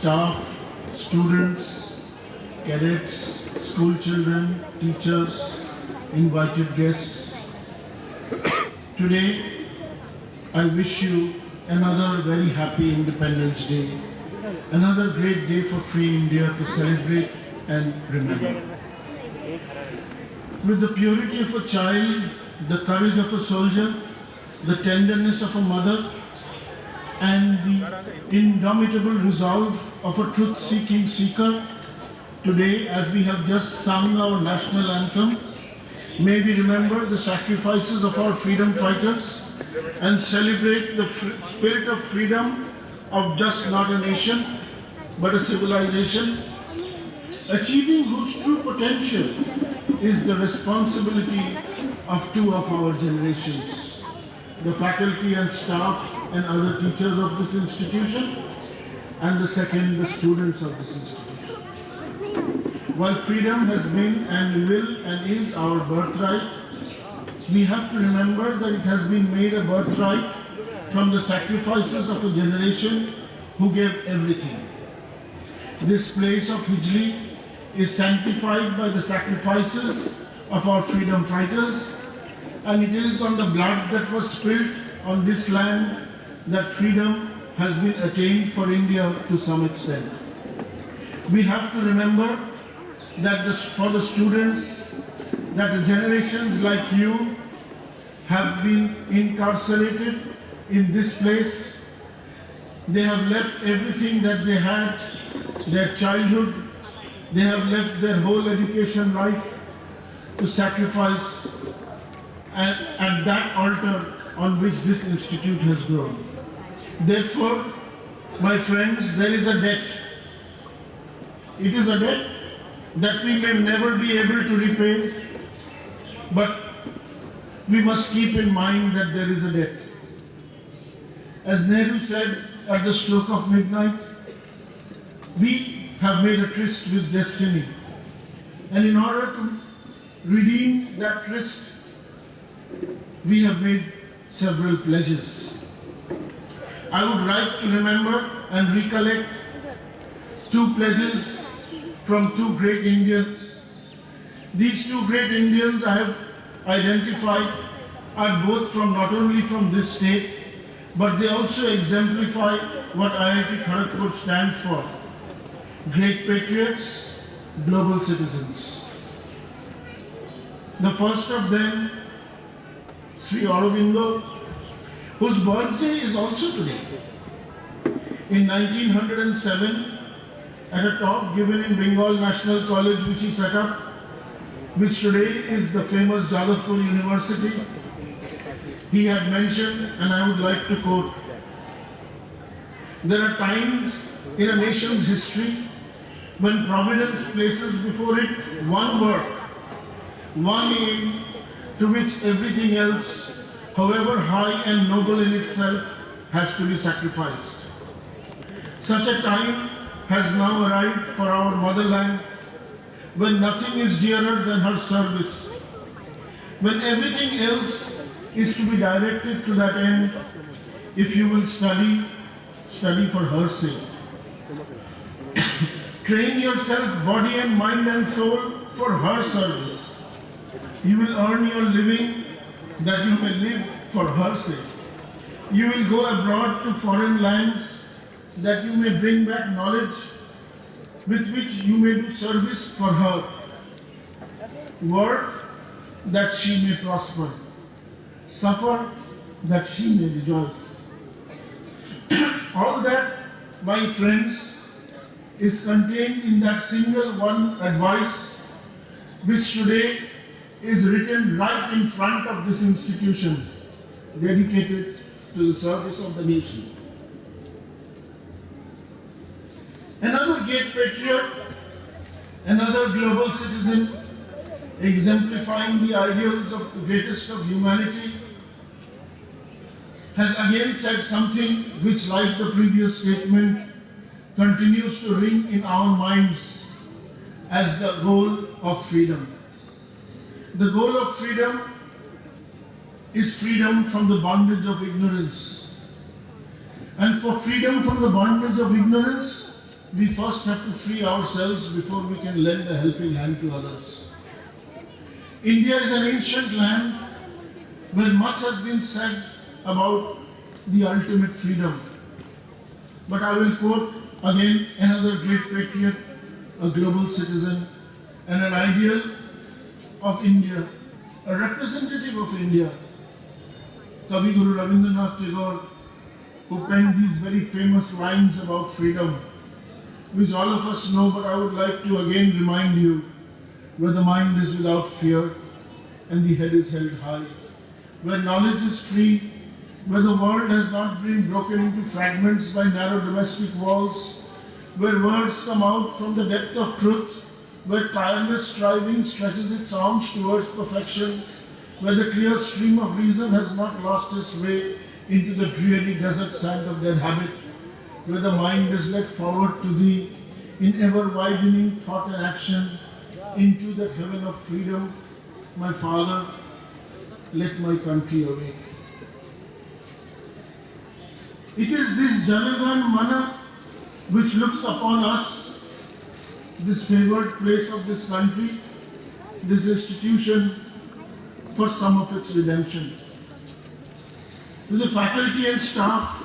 staff, students, cadets, school children, teachers, invited guests. Today, I wish you another very happy Independence Day, another great day for free India to celebrate and remember. With the purity of a child, the courage of a soldier, the tenderness of a mother, and the indomitable resolve of a truth-seeking seeker, today, as we have just sung our national anthem, may we remember the sacrifices of our freedom fighters and celebrate the spirit of freedom of just not a nation, but a civilization, achieving whose true potential is the responsibility of two of our generations, the faculty and staff and other teachers of this institution, and the second, the students of this institution. While freedom has been and will and is our birthright, we have to remember that it has been made a birthright from the sacrifices of a generation who gave everything. This place of Hijli is sanctified by the sacrifices of our freedom fighters, and it is on the blood that was spilled on this land that freedom has been attained for India to some extent. We have to remember that for the students, that generations like you have been incarcerated in this place. They have left everything that they had, their childhood, they have left their whole education life to sacrifice at that altar on which this institute has grown. Therefore, my friends, there is a debt. It is a debt that we may never be able to repay, but we must keep in mind that there is a debt. As Nehru said at the stroke of midnight, we have made a tryst with destiny, and in order to redeem that tryst, we have made several pledges. I would like to remember and recollect two pledges from two great Indians. These two great Indians I have identified are both from not only from this state, but they also exemplify what IIT Kharagpur stands for: great patriots, global citizens. The first of them, Sri Aurobindo, whose birthday is also today. In 1907, at a talk given in Bengal National College, which he set up, which today is the famous Jadavpur University, he had mentioned, and I would like to quote, "There are times in a nation's history when Providence places before it one work, one aim, to which everything else, however high and noble in itself, has to be sacrificed. Such a time has now arrived for our motherland, when nothing is dearer than her service, when everything else is to be directed to that end. If you will study, study for her sake. Train yourself, body and mind and soul, for her service. You will earn your living that you may live for her sake. You will go abroad to foreign lands that you may bring back knowledge with which you may do service for her. Work that she may prosper. Suffer that she may rejoice." All that, my friends, is contained in that single one advice, which today is written right in front of this institution, dedicated to the service of the nation. Another great patriot, another global citizen, exemplifying the ideals of the greatest of humanity, has again said something which, like the previous statement, continues to ring in our minds as the goal of freedom. The goal of freedom is freedom from the bondage of ignorance. And for freedom from the bondage of ignorance, we first have to free ourselves before we can lend a helping hand to others. India is an ancient land where much has been said about the ultimate freedom. But I will quote again another great patriot, a global citizen, and an ideal of India, a representative of India, Kavi Guru Rabindranath Tagore, who penned these very famous lines about freedom, which all of us know, but I would like to again remind you, where the mind is without fear and the head is held high, where knowledge is free, where the world has not been broken into fragments by narrow domestic walls, where words come out from the depth of truth, where tireless striving stretches its arms towards perfection, where the clear stream of reason has not lost its way into the dreary desert sand of dead habit, where the mind is led forward to thee in ever-widening thought and action into that heaven of freedom. My Father, let my country awake. It is this Janagan Mana which looks upon us, this favored place of this country, this institution, for some of its redemption. To the faculty and staff,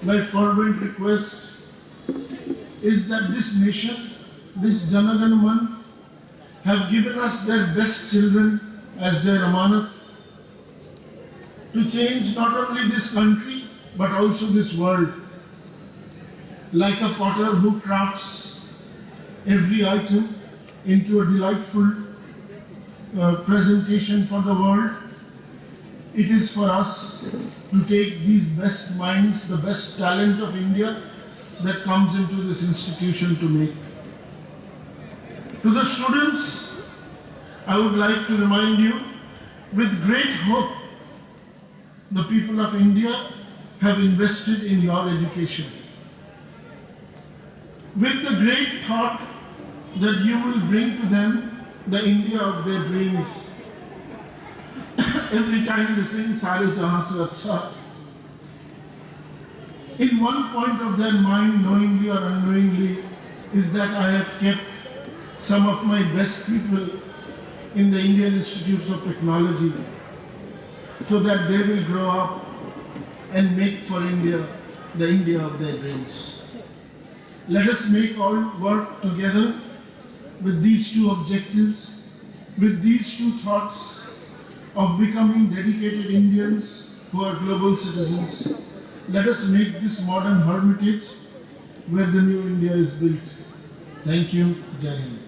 my fervent request is that this nation, this Janagan Man, have given us their best children as their amanat to change not only this country but also this world. Like a potter who crafts every item into a delightful presentation for the world, it is for us to take these best minds, the best talent of India that comes into this institution to make. To the students, I would like to remind you, with great hope, the people of India have invested in your education. With the great thought that you will bring to them the India of their dreams. Every time they sing Sare Jahan Se Acha, in one point of their mind, knowingly or unknowingly, is that I have kept some of my best people in the Indian Institutes of Technology so that they will grow up and make for India the India of their dreams. Let us make all work together with these two objectives, with these two thoughts of becoming dedicated Indians who are global citizens. Let us make this modern hermitage where the new India is built. Thank you. Jai Hind.